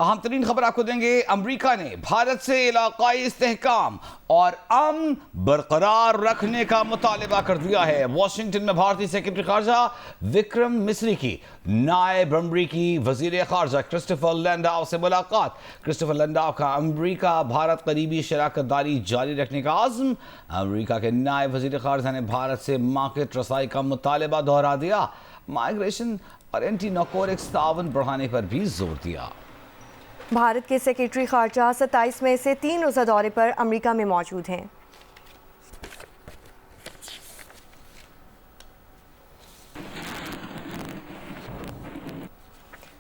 अहम तरीन खबर आपको देंगे। अमरीका ने भारत से इलाकाई इस्तेहकाम और अमन बरकरार रखने का मुतालबा कर दिया है। वाशिंगटन में भारतीय सेक्रेटरी खारजा विक्रम मिस्री की नायब अमरीकी वजीर खारजा क्रिस्टोफर लैंडाउ से मुलाकात। क्रिस्टोफर लैंडाउ का अमरीका भारत करीबी शराकतदारी जारी रखने का आज़म। अमरीका के नायब वजीर खारजा ने भारत से मार्केट रसाई का मुतालबा दोहरा दिया। माइग्रेशन और एंटी नारकोटिक्स ताउन बढ़ाने पर भी जोर दिया। भारत के सेक्रेटरी खारजा 27 मई से 3 रोज़ा दौरे पर अमेरिका में मौजूद हैं।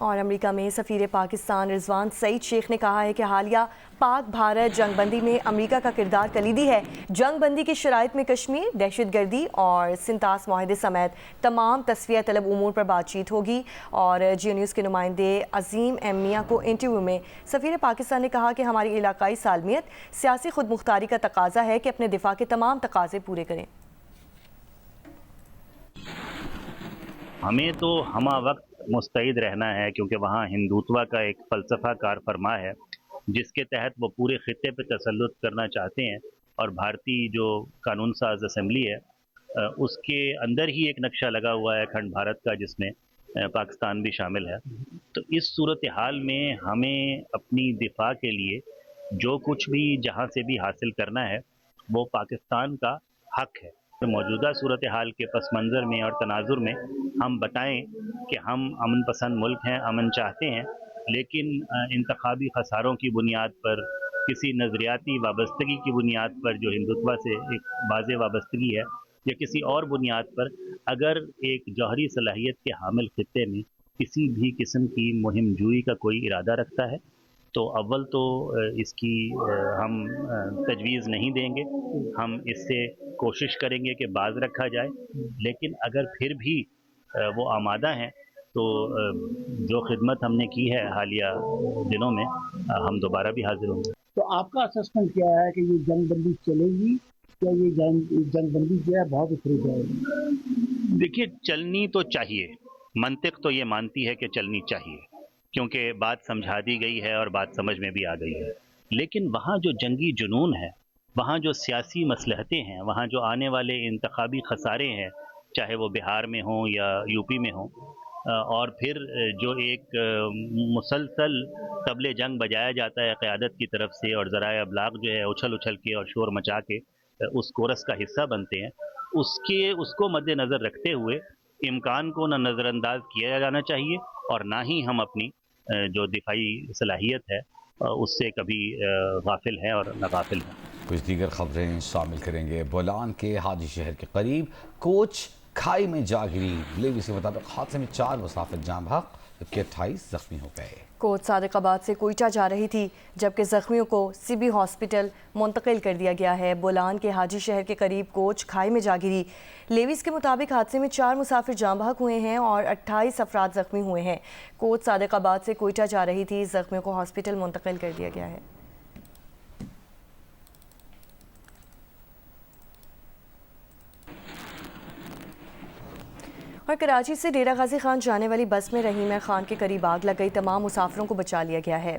और अमेरिका में सफ़ीर पाकिस्तान रिजवान सईद शेख ने कहा है कि हालिया पाक भारत जंग बंदी में अमेरिका का किरदार कलीदी है। जंग बंदी की शराइत में कश्मीर, दहशतगर्दी और सिंतास माहिदे समेत तमाम तस्फिया तलब उमूर पर बातचीत होगी। और जियो न्यूज़ के नुमाइंदे अजीम एम मियां को इंटरव्यू में सफ़ीर पाकिस्तान ने कहा कि हमारी इलाकाई सालमियत सियासी खुद मुख्तारी का तकाजा है कि अपने दिफा के तमाम तकाजे पूरे करें। हमें तो हमा वक्त मुस्तैद रहना है, क्योंकि वहाँ हिंदुत्व का एक फ़लसफ़ा कार फरमा है जिसके तहत वो पूरे ख़ित्ते पे तसल्लुत करना चाहते हैं। और भारतीय जो कानून साज असम्बली है उसके अंदर ही एक नक्शा लगा हुआ है अखंड भारत का, जिसमें पाकिस्तान भी शामिल है। तो इस सूरत हाल में हमें अपनी दिफा के लिए जो कुछ भी जहाँ से भी हासिल करना है वो पाकिस्तान का हक है। तो मौजूदा सूरत हाल के पस मंज़र में और तनाजुर में हम बताएं कि हम अमन पसंद मुल्क हैं, अमन चाहते हैं, लेकिन इंतखाबी खसारों की बुनियाद पर, किसी नज़रियाती वाबस्तगी की बुनियाद पर जो हिंदुत्व से एक वाज़ेह वाबस्तगी है, या किसी और बुनियाद पर अगर एक जौहरी सलाहियत के हामिल खित्ते में किसी भी किस्म की मुहिम जूई का कोई इरादा रखता है तो अव्वल तो इसकी हम तजवीज़ नहीं देंगे। हम इससे कोशिश करेंगे कि बाज रखा जाए, लेकिन अगर फिर भी वो आमादा हैं तो जो खिदमत हमने की है हालिया दिनों में हम दोबारा भी हाजिर होंगे। तो आपका असेसमेंट क्या है कि ये जंग बंदी चलेगी या ये जंग बंदी जो है बहुत उतरी जाएगी? देखिए, चलनी तो चाहिए, मंतिक तो ये मानती है कि चलनी चाहिए, क्योंकि बात समझा दी गई है और बात समझ में भी आ गई है। लेकिन वहाँ जो जंगी जुनून है, वहाँ जो सियासी मसलहतें हैं, वहाँ जो आने वाले इंतखाबी खसारे हैं, चाहे वो बिहार में हों या यूपी में हों, और फिर जो एक मुसलसल तबले जंग बजाया जाता है क़यादत की तरफ से, और ज़राए अबलाग जो है उछल उछल के और शोर मचा के उस कोरस का हिस्सा बनते हैं, उसको मद्देनज़र रखते हुए इम्कान को न नज़रअंदाज किया जाना चाहिए और ना ही हम अपनी जो दिफाई सलाहियत है उससे कभी गाफिल हैं और न गाफिल हैं। कुछ दीगर खबरें शामिल करेंगे। बोलान के हाजी शहर के करीब कोच खाई में जा गिरी। लेवीज़ के मुताबिक हादसे में 4 मुसाफिर जान बहक जबकि 28 जख्मी हो गए। कोच सादिकाबाद से कोयटा जा रही थी, जबकि जख्मियों को सिबी हॉस्पिटल मुंतकिल कर दिया गया है। बोलान के हाजी शहर के करीब कोच खाई में जा गिरी। लेवीज़ के मुताबिक हादसे में 4 मुसाफिर जान बहक हुए हैं और 28 अफराद जख्मी हुए हैं। कोच सादिकाबाद से कोयटा जा रही थी, जख्मियों को हॉस्पिटल मुंतकिल कर दिया गया है। और कराची से डेरा गाजी खान जाने वाली बस में रहीम खान के करीब आग लग गई। तमाम मुसाफिरों को बचा लिया गया है।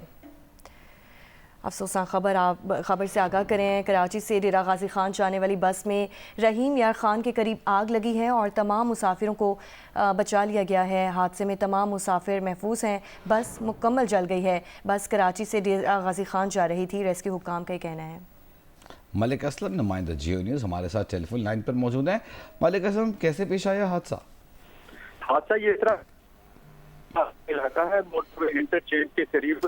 अफसोसनाक खबर, आप खबर से आगाह करें। कराची से डेरा गाजी खान जाने वाली बस में रहीम यार खान के करीब आग लगी है और तमाम मुसाफिरों को बचा लिया गया है। हादसे में तमाम मुसाफिर महफूज हैं। बस मुकम्मल जल गई है। बस कराची से डेरा गाजी खान जा रही थी, रेस्क्यू हुक्काम का कहना है। मलिक असलम नुमाइंदा जियो न्यूज़ हमारे साथ टेलीफोन लाइन पर मौजूद हैं। मलिक असलम, कैसे पेश आया हादसा? हादसा ये तरह इलाका है, मोटरवे इंटरचेंज के करीब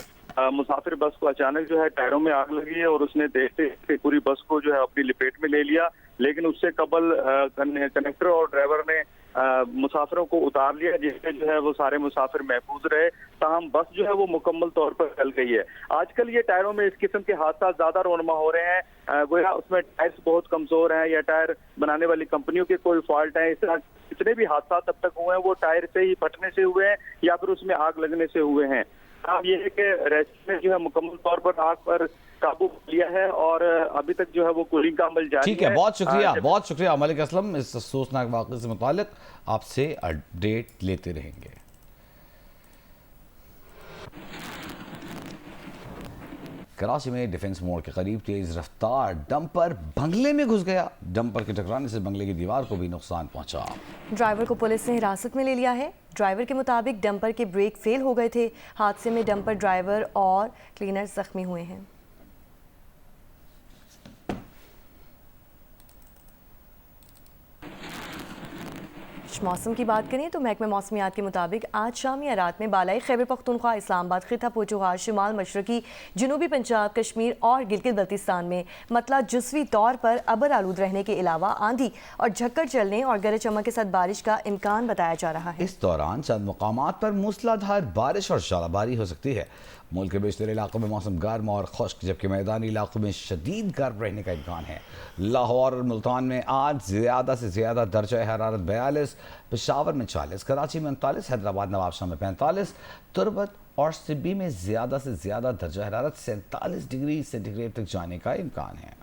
मुसाफिर बस को अचानक जो है टायरों में आग लगी है और उसने देखते देखते पूरी बस को जो है अपनी लपेट में ले लिया। लेकिन उससे कबल कंडक्टर और ड्राइवर ने मुसाफिरों को उतार लिया, जिससे जो है वो सारे मुसाफिर महफूज रहे। ताहम बस जो है वो मुकम्मल तौर पर जल गई है। आजकल ये टायरों में इस किस्म के हादसा ज्यादा रोनमा हो रहे हैं। गोया उसमें टायर्स बहुत कमजोर हैं या टायर बनाने वाली कंपनियों के कोई फॉल्ट है। इस तरह जितने भी हादसा अब तक हुए हैं वो टायर से ही फटने से हुए हैं या फिर उसमें आग लगने से हुए हैं। अब ये है कि रेस्क्यू ने जो है मुकम्मल तौर पर आग पर काबू लिया है और अभी तक जो है वो कूलिंग का अमल जारी है। ठीक है, बहुत शुक्रिया मलिक असलम। इस अफसोसनाक वाक़े से मुतालिक आपसे अपडेट लेते रहेंगे। कराची में डिफेंस मोड़ के करीब तेज रफ्तार डंपर बंगले में घुस गया। डंपर के टकराने से बंगले की दीवार को भी नुकसान पहुंचा। ड्राइवर को पुलिस ने हिरासत में ले लिया है। ड्राइवर के मुताबिक डंपर के ब्रेक फेल हो गए थे। हादसे में डंपर ड्राइवर और क्लीनर जख्मी हुए हैं। मौसम की बात करें तो महकमे मौसमियात के मुताबिक आज शाम या रात में बालाई खैबर पख्तूनख्वा, इस्लामाबाद, खिता पोचुहार, शिमाल मशरकी, जनूबी पंजाब, कश्मीर और गिलगित बल्तिस्तान में मतला जुज़वी तौर पर अबर आलूद रहने के अलावा आंधी और झक्कड़ चलने और गरज चमक के साथ बारिश का इम्कान बताया जा रहा है। इस दौरान चंद मुकामात पर मूसलाधार बारिश और ज़ालाबारी हो सकती है। मुल्क के बेशतर इलाकों में मौसम गर्म और खुश्क, जबकि मैदानी इलाकों में शदीद गर्म रहने का इम्कान है। लाहौर और मुल्तान में आज ज़्यादा से ज़्यादा दर्जा हरारत 42, पेशावर में 40, कराची में 39, हैदराबाद नवाबशाह में 45, तुरबत और सिब्बी में ज़्यादा से ज़्यादा दर्जा हरारत 47 डिग्री सेंटीग्रेड तक जाने का इम्कान है।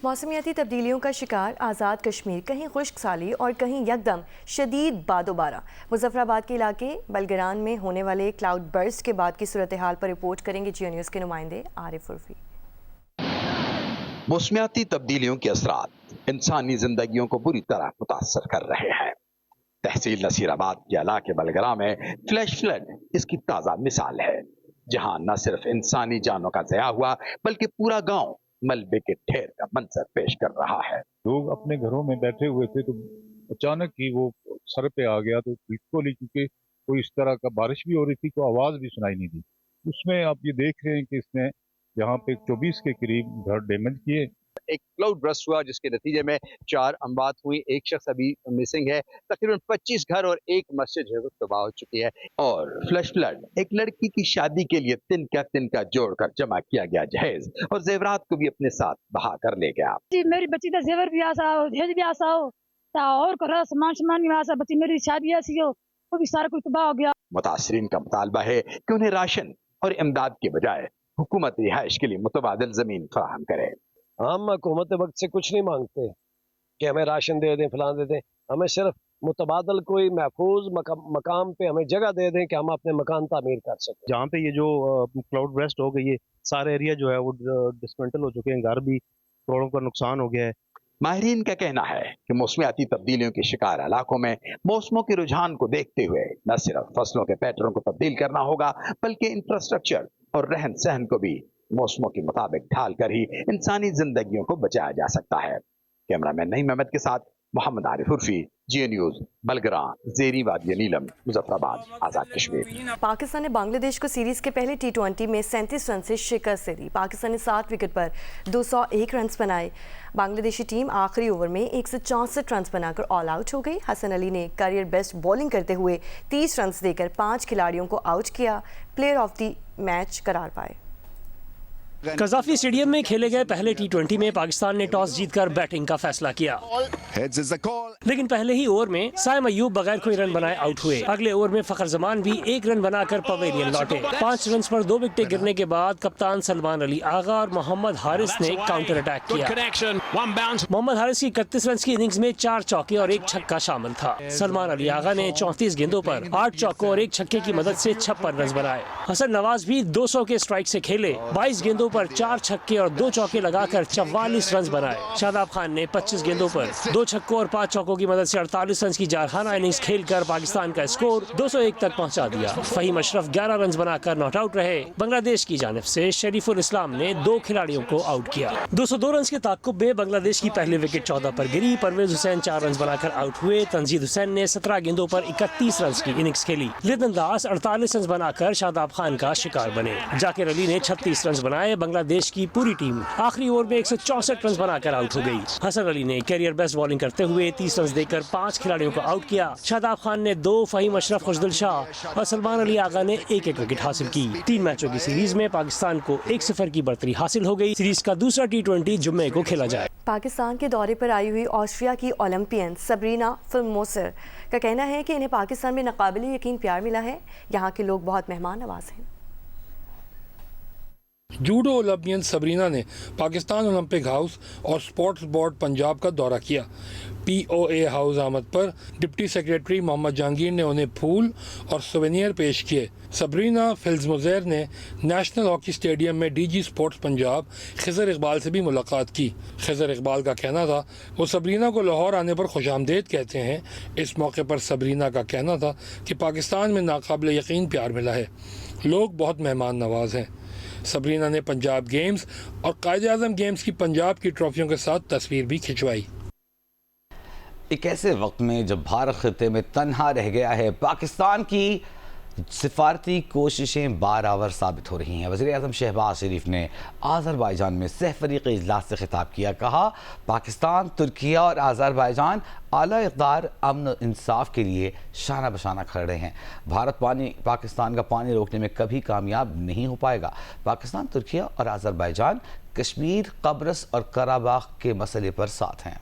मौसमियाती तब्दीलियों का शिकार आज़ाद कश्मीर, कहीं खुश्क साली और कहीं यकदम शदीद बादोबारा। मुजफ्फराबाद के इलाके बलगरान में होने वाले क्लाउड बर्स्ट के बाद की सूरत हाल पर रिपोर्ट करेंगे जियो न्यूज़ के नुमाइंदे आरिफ उर्फी। मौसमियाती तब्दीलियों के असरात इंसानी जिंदगियों को बुरी तरह मुतासर कर रहे हैं। तहसील नसीराबाद के इलाके बलगरा में फ्लैश फ्लड इसकी ताज़ा मिसाल है, जहां न सिर्फ इंसानी जानों का ज़या हुआ बल्कि पूरा गांव मलबे के ढेर का मंजर पेश कर रहा है। लोग अपने घरों में बैठे हुए थे तो अचानक ही वो सर पे आ गया, तो बिल्कुल ही क्योंकि कोई इस तरह का बारिश भी हो रही थी तो आवाज भी सुनाई नहीं दी। उसमें आप ये देख रहे हैं कि इसने यहाँ पे 24 के करीब घर डैमेज किए। एक क्लाउड बर्स्ट हुआ जिसके नतीजे में 4 अमवात हुई, एक शख्स अभी मिसिंग है। तकरीबन 25 घर और एक मस्जिद जो है तबाह हो चुकी है। और फ्लैश फ्लड एक लड़की की शादी के लिए तिनका जोड़कर जमा किया गया जहेज और जेवरात को भी अपने साथ बहा कर ले गया। मेरी बच्ची का जेवर भी आसा हो, जहेज भी आसा हो, और करा सामान भी आसा, बच्ची मेरी शादी ऐसी हो, वो भी सारा कुछ तबाह हो गया। मुतासरीन का मुतालबा है कि उन्हें राशन और इमदाद के बजाय हुकूमत रिहाइश के लिए मुतबादिल जमीन फराहम करे। हम हुकूमत वक्त से कुछ नहीं मांगते कि हमें राशन दे दें, फलान दे दें। हमें सिर्फ मुतबादल कोई महफूज मकाम पे हमें जगह दे दें कि हम अपने मकान तामीर कर सकें। जहाँ पे ये जो क्लाउड ब्रेस्ट हो गई है, सारे एरिया जो है वो डिसमेंटल हो चुके हैं, घर भी करोड़ों का नुकसान हो गया है। माहिरीन का कहना है कि मौसमियाती तब्दीलियों के शिकार इलाकों में मौसमों के रुझान को देखते हुए न सिर्फ फसलों के पैटर्न को तब्दील करना होगा बल्कि इंफ्रास्ट्रक्चर और रहन सहन को भी मौसमों के मुताबिक ढाल कर ही इंसानी जिंदगियों को बचाया जा सकता है। कैमरामैन नईम अहमद के साथ मोहम्मद आरिफ उर्फी, जियो न्यूज़, बलगरा, ज़ेरी वादी नीलम, मुजफ्फराबाद, आज़ाद कश्मीर। पाकिस्तान ने बांग्लादेश को सीरीज के पहले T20 में 37 रन से शिकस्त से दी। पाकिस्तान ने 7 विकेट पर 201 रन बनाए। बांग्लादेशी टीम आखिरी ओवर में 164 रन बनाकर ऑल आउट हो गई। हसन अली ने करियर बेस्ट बॉलिंग करते हुए 30 रन देकर 5 खिलाड़ियों को आउट किया। प्लेयर ऑफ द मैच करार पाए। कज़ाफी स्टेडियम में खेले गए पहले T20 में पाकिस्तान ने टॉस जीतकर बैटिंग का फैसला किया, लेकिन पहले ही ओवर में साइम अयूब बगैर कोई रन बनाए आउट हुए। अगले ओवर में फखर जमान भी 1 रन बनाकर पवेलियन लौटे। 5 रन पर 2 विकेटें गिरने के बाद कप्तान सलमान अली आगा और मोहम्मद हारिस ने काउंटर अटैक किया। मोहम्मद हारिस की 31 रन की इनिंग्स में 4 चौके और 1 छक्का शामिल था। सलमान अली आगा ने 34 गेंदों पर 8 चौकों और 1 छक्के की मदद से 56 रन बनाए। हसन नवाज भी 200 के स्ट्राइक से खेले, 22 गेंदों पर 4 छक्के और 2 चौके लगाकर 44 रन बनाए। शादाब खान ने 25 गेंदों पर 2 छक्कों और 5 चौकों की मदद से 48 रन की जारहाना इनिंग्स खेलकर पाकिस्तान का स्कोर 201 तक पहुंचा दिया। फहीम अशरफ 11 रन बनाकर नॉट आउट रहे। बांग्लादेश की जानिब से शरीफुल इस्लाम ने 2 खिलाड़ियों को आउट किया। 202 रन के ताक़ुब में बांग्लादेश की पहली विकेट 14 पर गिरी। परवेज हुसैन 4 रन बनाकर आउट हुए। तंजीद हुसैन ने 17 गेंदों पर 31 रन की इनिंग्स खेली। लिदन दास 48 रन बनाकर शादाब खान का शिकार बने। जाकिर अली ने 36 रन बनाए। बांग्लादेश की पूरी टीम आखिरी ओवर में 164 रन बनाकर आउट हो गई। हसन अली ने कैरियर बेस्ट बॉलिंग करते हुए 30 रन देकर 5 खिलाड़ियों को आउट किया। शादाब खान ने 2, फहीम अशरफ, खुशदिल शाह और सलमान अली आगा ने 1-1 विकेट हासिल की। 3 मैचों की सीरीज में पाकिस्तान को 1-0 की बढ़तरी हासिल हो गई। सीरीज का दूसरा T20 जुम्मे को खेला जाए। पाकिस्तान के दौरे पर आई हुई ऑस्ट्रिया की ओलंपियन सबरीना फिल्मोसर का कहना है कि इन्हें पाकिस्तान में नाकाबिले यकीन प्यार मिला है। यहाँ के लोग बहुत मेहमान नवाज हैं। جوڈو اولمپئن سبرینا نے پاکستان اولمپک ہاؤس اور سپورٹس بورڈ پنجاب کا دورہ کیا۔ پی او اے ہاؤس آمد پر ڈپٹی سیکریٹری محمد جہانگیر نے انہیں پھول اور سوینئر پیش کیے۔ سبرینا فلزمزیر نے نیشنل ہاکی اسٹیڈیم میں ڈی جی سپورٹس پنجاب خضر اقبال سے بھی ملاقات کی۔ خضر اقبال کا کہنا تھا وہ سبرینا کو لاہور آنے پر خوش آمدید کہتے ہیں۔ اس موقع پر سبرینا کا کہنا تھا کہ پاکستان میں ناقابل یقین پیار ملا ہے، لوگ بہت مہمان نواز ہیں۔ سبرینا نے پنجاب گیمز اور قائد اعظم گیمز کی پنجاب کی ٹرافیوں کے ساتھ تصویر بھی کھنچوائی۔ ایک ایسے وقت میں جب بھارت خطے میں تنہا رہ گیا ہے، پاکستان کی سفارتی کوششیں بارآور ثابت ہو رہی ہیں۔ وزیر اعظم شہباز شریف نے آذربائیجان میں سہ فریقی اجلاس سے خطاب کیا، کہا پاکستان، ترکیہ اور آذربائیجان اعلیٰ اقدار امن و انصاف کے لیے شانہ بشانہ کھڑے ہیں۔ بھارت پاکستان کا پانی روکنے میں کبھی کامیاب نہیں ہو پائے گا۔ پاکستان، ترکیہ اور آذربائیجان کشمیر، قبرص اور قراباغ کے مسئلے پر ساتھ ہیں۔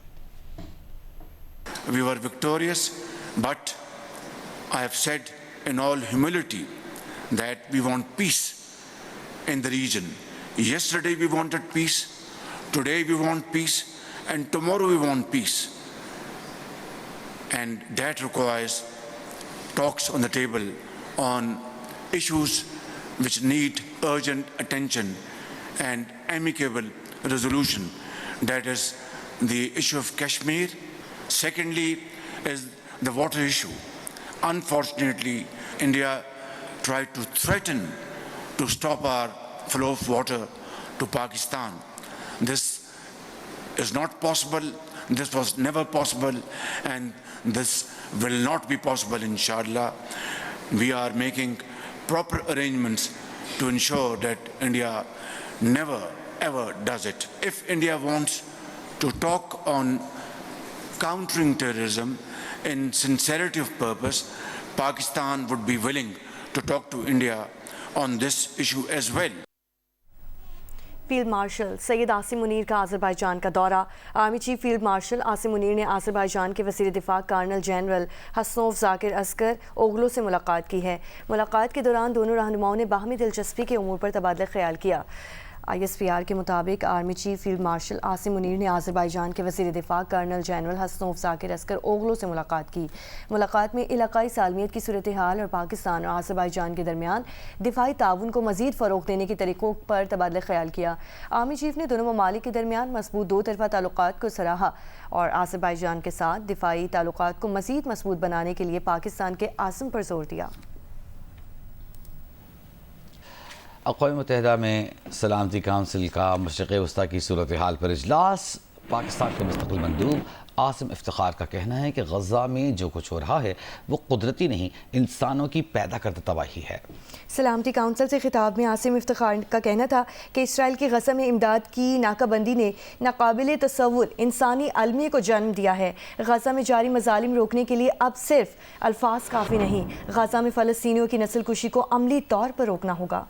We were victorious, but I have said in all humility that we want peace in the region. Yesterday we wanted peace, today we want peace, and tomorrow we want peace. And that requires talks on the table on issues which need urgent attention and amicable resolution. That is the issue of Kashmir. Secondly is the water issue. Unfortunately, India tried to threaten to stop our flow of water to Pakistan. This is not possible. This was never possible, and this will not be possible, inshallah. We are making proper arrangements to ensure that India never ever does it. If India wants to talk on countering terrorism in sincerity of purpose, Pakistan would be willing to talk to India on this issue as well. Field marshal Syed Asim Munir کا Azerbaijan کا دورہ۔ Army chief field marshal Asim Munir نے Azerbaijan کے وزیر دفاع colonel general Hasanov Zakir Askar oglu سے ملاقات کی ہے۔ ملاقات کے دوران دونوں رہنماؤں نے باہمی دلچسپی کے امور پر تبادلہ خیال کیا۔ آئی ایس پی آر کے مطابق army chief field marshal Asim Munir نے آذربائیجان کے وزیر دفاع colonel general Hasanov Zakir Askar oglu سے ملاقات کی۔ ملاقات میں علاقائی سالمیت کی صورتحال اور پاکستان اور آذربائیجان کے درمیان دفاعی تعاون کو مزید فروغ دینے کے طریقوں پر تبادلہ خیال کیا۔ آرمی چیف نے دونوں ممالک کے درمیان مضبوط دو طرفہ تعلقات کو سراہا اور آذربائیجان کے ساتھ دفاعی تعلقات کو مزید مضبوط بنانے کے لیے پاکستان کے عزم پر زور دیا۔ اقوام متحدہ میں سلامتی کونسل کا مشرق وسطیٰ کی صورتحال پر اجلاس۔ پاکستان کے مستقل مندوب عاصم افتخار کا کہنا ہے کہ غزہ میں جو کچھ ہو رہا ہے وہ قدرتی نہیں، انسانوں کی پیدا کردہ تباہی ہے۔ سلامتی کونسل سے خطاب میں عاصم افتخار کا کہنا تھا کہ اسرائیل کی غزہ میں امداد کی ناکہ بندی نے ناقابل تصور انسانی المیہ کو جنم دیا ہے۔ غزہ میں جاری مظالم روکنے کے لیے اب صرف الفاظ کافی نہیں، غزہ میں فلسطینیوں کی نسل کشی کو عملی طور پر روکنا ہوگا۔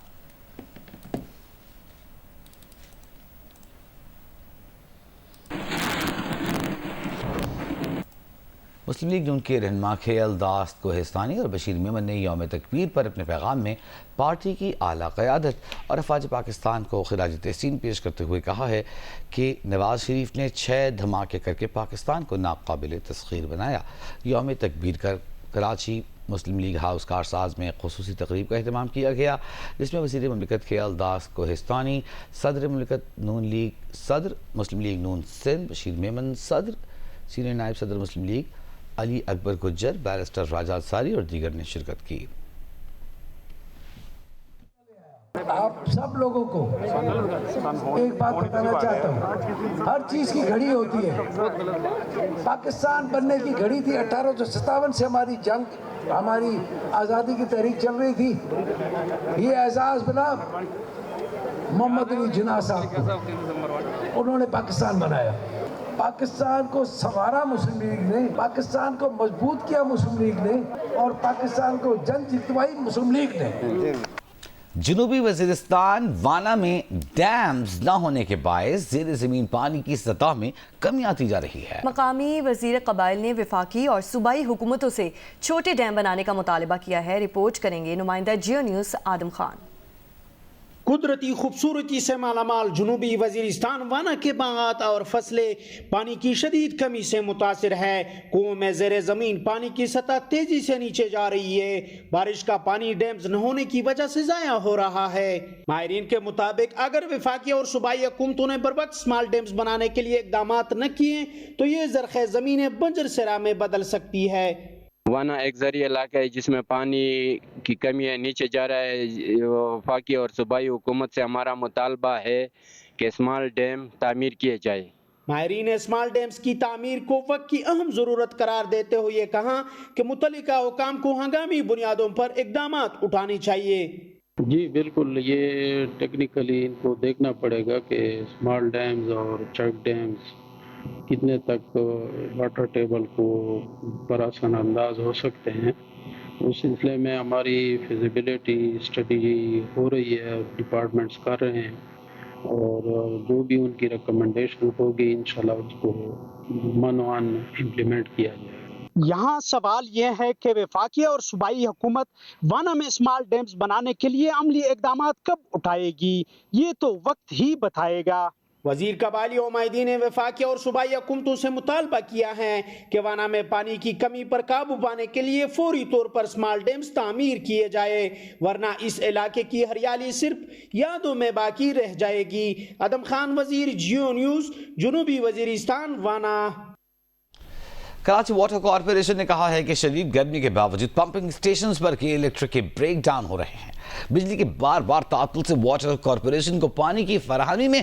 مسلم لیگ نون کے رہنما خیال داست کوہستانی اور بشیر میمن نے یوم تکبیر پر اپنے پیغام میں پارٹی کی اعلیٰ قیادت اور افواج پاکستان کو خراج تحسین پیش کرتے ہوئے کہا ہے کہ نواز شریف نے 6 دھماکے کر کے پاکستان کو ناقابل تسخیر بنایا۔ یوم تکبیر کراچی مسلم لیگ ہاؤس کارساز میں خصوصی تقریب کا اہتمام کیا گیا، جس میں وزیر مملکت خیال داست کوہستانی، صدر مملکت صدر مسلم لیگ نون سندھ بشیر میمن، صدر سینئر نائب صدر مسلم لیگ علی اکبر گجر، بیرسٹر راجہ انصاری اور دیگر نے شرکت کی۔ آپ سب لوگوں کو ایک بات بتانا چاہتا ہوں، ہر چیز کی گھڑی ہوتی ہے۔ پاکستان بننے کی گھڑی تھی 1857 سے، ہماری جنگ، ہماری آزادی کی تحریک چل رہی تھی۔ یہ اعزاز ملا محمد علی جناح صاحب کو، انہوں نے پاکستان بنایا۔ پاکستان کو سنوارا مسلم لیگ نے، پاکستان کو مضبوط کیا مسلم لیگ نے، اور پاکستان کو جنگ جتوائی مسلم لیگ نے۔ جنوبی وزیرستان وانا میں ڈیمز نہ ہونے کے باعث زیر زمین پانی کی سطح میں کمی آتی جا رہی ہے۔ مقامی وزیر قبائل نے وفاقی اور صوبائی حکومتوں سے چھوٹے ڈیم بنانے کا مطالبہ کیا ہے۔ رپورٹ کریں گے نمائندہ جیو نیوز آدم خان۔ قدرتی خوبصورتی سے مالا مال جنوبی وزیرستان وانا کے باغات اور فصلیں پانی کی شدید کمی سے متاثر ہے۔ کنوؤں میں زیر زمین پانی کی سطح تیزی سے نیچے جا رہی ہے۔ بارش کا پانی ڈیمز نہ ہونے کی وجہ سے ضائع ہو رہا ہے۔ ماہرین کے مطابق اگر وفاقی اور صوبائی حکومتوں نے بروقت اسمال ڈیمز بنانے کے لیے اقدامات نہ کیے تو یہ زرخیز زمینیں بنجر صحرا میں بدل سکتی ہے۔ وانا ایک ذریعہ علاقہ ہے جس میں پانی کی کمی ہے، نیچے جا رہا ہے۔ وفاقی اور صوبائی حکومت سے ہمارا مطالبہ ہے کہ اسمال ڈیم تعمیر کیے جائے۔ ماہرین نے اسمال ڈیمز کی تعمیر کو وقت کی اہم ضرورت قرار دیتے ہوئے کہا کہ متعلقہ حکام کو ہنگامی بنیادوں پر اقدامات اٹھانی چاہیے۔ جی بالکل، یہ ٹیکنیکلی ان کو دیکھنا پڑے گا کہ اسمال ڈیمز اور چیک ڈیمز کتنے تک واٹر ٹیبل کو برآسان انداز ہو سکتے ہیں۔ اس سلسلے میں ہماری فیزیبلٹی اسٹڈی ہو رہی ہے، ڈپارٹمنٹس کر رہے ہیں، اور جو بھی ان کی ریکمنڈیشن ہوگی انشاءاللہ اس کو منوان امپلیمنٹ کیا جائے۔ یہاں سوال یہ ہے کہ وفاقی اور صوبائی حکومت وانا میں اسمال ڈیمز بنانے کے لیے عملی اقدامات کب اٹھائے گی، یہ تو وقت ہی بتائے گا۔ وزیر قبائلی عمائدی نے وفاقی اور صوبائی حکومتوں سے مطالبہ کیا ہے کہ وانا میں پانی کی کمی پر قابو پانے کے لیے فوری طور پر اسمال ڈیمز تعمیر کیے جائے، ورنہ اس علاقے کی ہریالی صرف یادوں میں باقی رہ جائے گی۔ ادم خان وزیر، جیو نیوز، جنوبی وزیرستان، وانا۔ کراچی واٹر کارپوریشن نے کہا ہے کہ شدید گرمی کے باوجود پمپنگ سٹیشنز پر کی الیکٹرک کے بریک ڈاؤن ہو رہے ہیں۔ بجلی کے بار بار تعطل سے واٹر کارپوریشن کو پانی کی فراہمی میں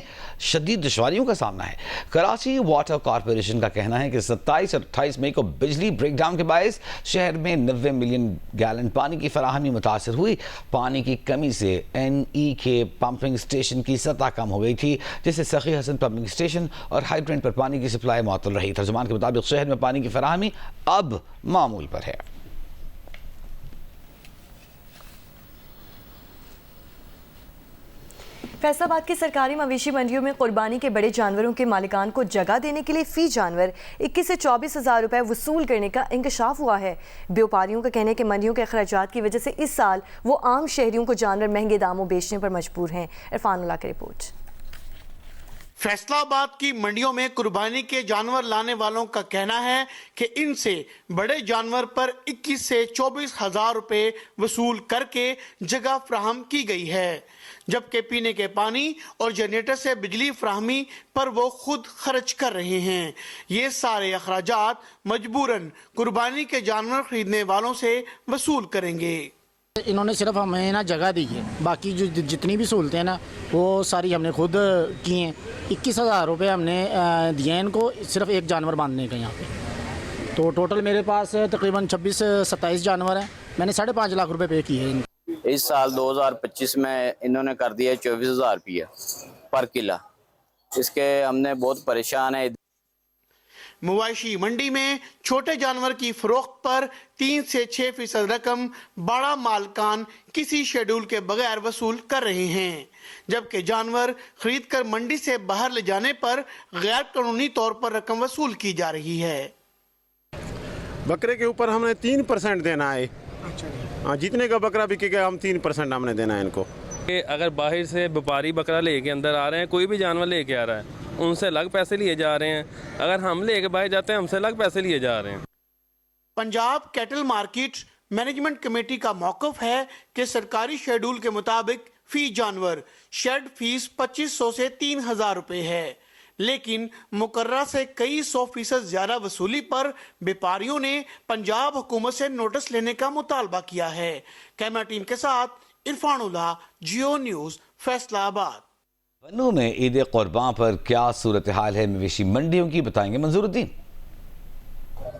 شدید دشواریوں کا سامنا ہے۔ کراچی واٹر کارپوریشن کا کہنا ہے کہ 27 اور 28 مئی کو بجلی بریک ڈاؤن کے باعث شہر میں 90 ملین گیلن پانی کی فراہمی متاثر ہوئی۔ پانی کی کمی سے NE کے پمپنگ سٹیشن کی سطح کم ہو گئی تھی، جس سے سخی حسن پمپنگ سٹیشن اور ہائیڈرنٹ پر پانی کی سپلائی معطل رہی۔ ترجمان کے مطابق شہر میں پانی کی فراہمی اب معمول پر ہے۔ فیصل آباد کی سرکاری مویشی منڈیوں میں قربانی کے بڑے جانوروں کے مالکان کو جگہ دینے کے لیے فی جانور 21 سے 24 ہزار روپے وصول کرنے کا انکشاف ہوا ہے۔ بیوپاریوں کا کہنا ہے کہ منڈیوں کے اخراجات کی وجہ سے اس سال وہ عام شہریوں کو جانور مہنگے داموں بیچنے پر مجبور ہیں۔ عرفان اللہ کی رپورٹ۔ فیصل آباد کی منڈیوں میں قربانی کے جانور لانے والوں کا کہنا ہے کہ ان سے بڑے جانور پر 21 سے 24 ہزار روپے وصول کر کے جگہ فراہم کی گئی ہے، جبکہ پینے کے پانی اور جنریٹر سے بجلی فراہمی پر وہ خود خرچ کر رہے ہیں۔ یہ سارے اخراجات مجبوراً قربانی کے جانور خریدنے والوں سے وصول کریں گے۔ انہوں نے صرف ہمیں نا جگہ دی ہے، باقی جو جتنی بھی سہولتیں ہیں نا وہ ساری ہم نے خود کی ہیں۔ 21 ہزار روپے ہم نے دیے ہیں ان کو صرف ایک جانور باندھنے کا یہاں پہ، تو ٹوٹل میرے پاس تقریباً 26-27 جانور ہیں، میں نے 5.5 لاکھ روپے پے کیے ہیں۔ اس سال 2025 میں انہوں نے کر دیا 24,000 روپیہ پر کلا، اس کے ہم نے بہت پریشان ہیں۔ مویشی منڈی میں چھوٹے جانور کی فروخت پر 3 سے 6% رقم بڑا مالکان کسی شیڈول کے بغیر وصول کر رہے ہیں، جبکہ جانور خرید کر منڈی سے باہر لے جانے پر غیر قانونی طور پر رقم وصول کی جا رہی ہے۔ بکرے کے اوپر ہم نے 3% دینا ہے، جتنے کا بکرا بکے گا ہم 3% ہم نے دینا ہے ان کو۔ اگر باہر سے وپاری بکرا لے کے اندر آ رہے ہیں، کوئی بھی جانور لے کے آ رہا ہے، ان سے الگ پیسے لیے جا رہے ہیں، اگر ہم لے کے باہر جاتے ہیں ہم سے الگ پیسے لیے جا رہے ہیں۔ Punjab cattle market management committee کا موقف ہے کہ سرکاری شیڈول کے مطابق فی جانور شیڈ فیس 2500 سے 3000 روپے ہے، لیکن مقررہ سے کئی 100% زیادہ وصولی پر بیپاریوں نے پنجاب حکومت سے نوٹس لینے کا مطالبہ کیا ہے۔ کیمرہ ٹیم کے ساتھ عرفان اللہ، جیو نیوز، فیصل آباد۔ بنوں میں عید قربان پر کیا صورتحال ہے مویشی منڈیوں کی، بتائیں گے منظور الدین۔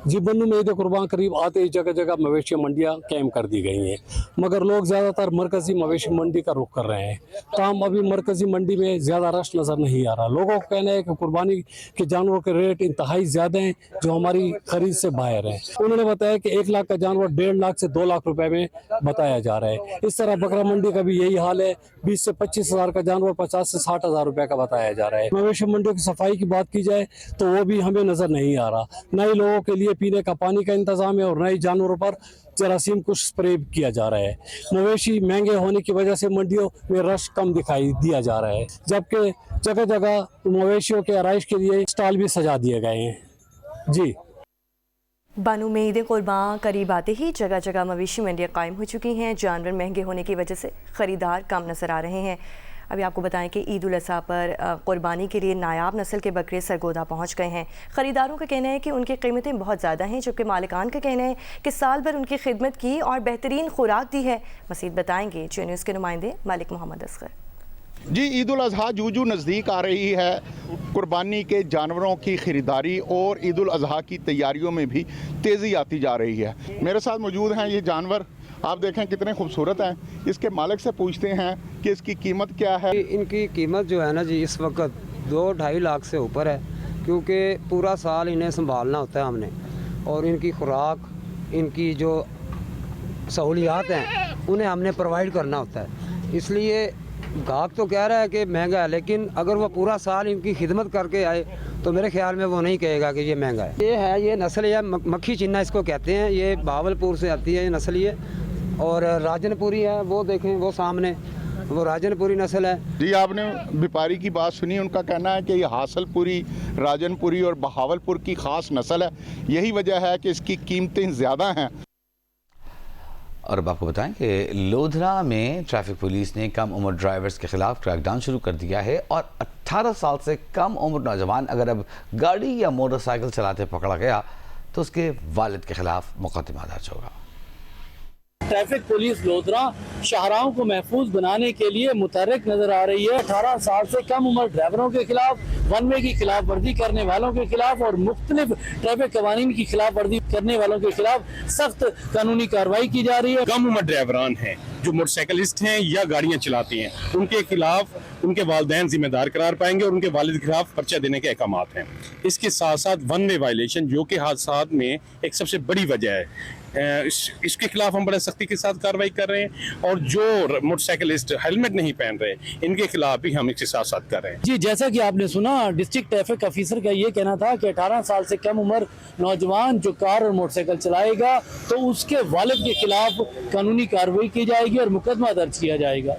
جی بنوں میں عید قربان قریب آتے ہی جگہ جگہ مویشی منڈیاں قائم کر دی گئی ہیں، مگر لوگ زیادہ تر مرکزی مویشی منڈی کا رخ کر رہے ہیں۔ تاہم ابھی مرکزی منڈی میں زیادہ رش نظر نہیں آ رہا۔ لوگوں کو کہنا ہے کہ قربانی کے جانوروں کے ریٹ انتہائی زیادہ ہیں جو ہماری خرید سے باہر ہیں۔ انہوں نے بتایا کہ 1 لاکھ کا جانور 1.5 لاکھ سے 2 لاکھ روپے میں بتایا جا رہا ہے۔ اس طرح بکرا منڈی کا بھی یہی حال ہے، 20 سے 25 ہزار کا جانور 50 سے 60 ہزار روپے کا بتایا جا رہا ہے۔ مویشی منڈیوں کی صفائی کی بات کی جائے تو وہ بھی ہمیں نظر نہیں آ رہا، نہ ہی لوگوں کے लिए पीने का पानी का इंतजाम है और नए जानवरों पर जरासीम को स्प्रे किया जा रहा है। मवेशी महंगे होने की वजह से मंडियों में रश कम दिखाई दिया जा रहा है, जबकि जगह जगह मवेशियों के आराइश के लिए स्टॉल भी सजा दिए गए हैं। जी बानू में ईद कुर्बान करीब आते ही जगह जगह मवेशी मंडियाँ कायम हो चुकी हैं। जानवर महंगे होने की वजह से ख़रीदार कम नज़र आ रहे हैं। अभी आपको बताएं कि ईद उल अज़हा पर कुर्बानी के लिए नायाब नस्ल के बकरे सरगोदा पहुंच गए हैं। ख़रीदारों का कहना है कि उनकी कीमतें बहुत ज़्यादा हैं, जबकि मालिकान का कहना है कि साल भर उनकी खिदमत की और बेहतरीन खुराक दी है। मज़ीद बताएंगे जी न्यूज़ के नुमाइंदे मलिक मोहम्मद असगर। जी ईद उल अज़हा जूजू नज़दीक आ रही है। कुर्बानी के जानवरों की ख़रीदारी और ईद उल अज़हा की तैयारियों में भी तेज़ी आती जा रही है। मेरे साथ मौजूद हैं ये जानवर, आप देखें कितने खूबसूरत हैं। इसके मालिक से पूछते हैं कि इसकी कीमत क्या है। इनकी कीमत जो है ना जी इस वक्त 2-2.5 लाख से ऊपर है, क्योंकि पूरा साल इन्हें संभालना होता है हमने, और इनकी खुराक, इनकी जो सहूलियात हैं उन्हें हमने प्रोवाइड करना होता है। इसलिए गाहक तो कह रहा है कि महंगा है, लेकिन अगर वो पूरा साल इनकी खिदमत करके आए तो मेरे ख्याल में वो नहीं कहेगा कि ये महंगा है। ये नस्ल है मक्खी चिन्ना इसको कहते हैं। ये बहावलपुर से आती है ये नस्ल, ये और राजनपुरी है। वो देखें वो सामने वो राजनपुरी नस्ल है। जी आपने व्यापारी की बात सुनी, उनका कहना है कि ये हासलपुरी, राजनपुरी और बहावलपुर की ख़ास नस्ल है। यही वजह है कि इसकी कीमतें ज़्यादा हैं। और अब आपको बताएं कि लोधरा में ट्रैफिक पुलिस ने कम उम्र ड्राइवर्स के खिलाफ क्रैकडाउन शुरू कर दिया है और 18 साल से कम उम्र नौजवान अगर अब गाड़ी या मोटरसाइकिल चलाते पकड़ा गया तो उसके वालिद के खिलाफ मुकदमा दर्ज होगा। ट्रैफिक पुलिस लोधरा शाहराहों को महफूज बनाने के लिए मुतहर्रिक नजर आ रही है। 18 साल से कम उम्र ड्राइवरों के खिलाफ, वन वे की खिलाफ वर्जी करने वालों के खिलाफ और मुख्तलिफ ट्रैफिक कवानीन की खिलाफ वर्जी करने वालों के खिलाफ सख्त कानूनी कार्रवाई की जा रही है। कम उम्र ड्राइवरान हैं जो मोटरसाइकिलिस्ट हैं या गाड़ियां चलाती हैं, उनके खिलाफ उनके वालिदैन जिम्मेदार करार पाएंगे और उनके वालिद के खिलाफ पर्चा देने के अहकामात हैं। इसके साथ साथ वन वे वायलेशन जो कि हादसात में एक सबसे बड़ी वजह है, इसके खिलाफ हम बड़े सख्ती के साथ कार्रवाई कर रहे हैं। और जो मोटरसाइकिलिस्ट हेलमेट नहीं पहन रहे इनके खिलाफ भी हम इसके साथ साथ कर रहे हैं। जी जैसा कि आपने सुना, डिस्ट्रिक्ट ट्रैफिक ऑफिसर का ये कहना था कि 18 साल से कम उम्र नौजवान जो कार और मोटरसाइकिल चलाएगा तो उसके वालिद के खिलाफ कानूनी कार्रवाई की जाएगी और मुकदमा दर्ज किया जाएगा।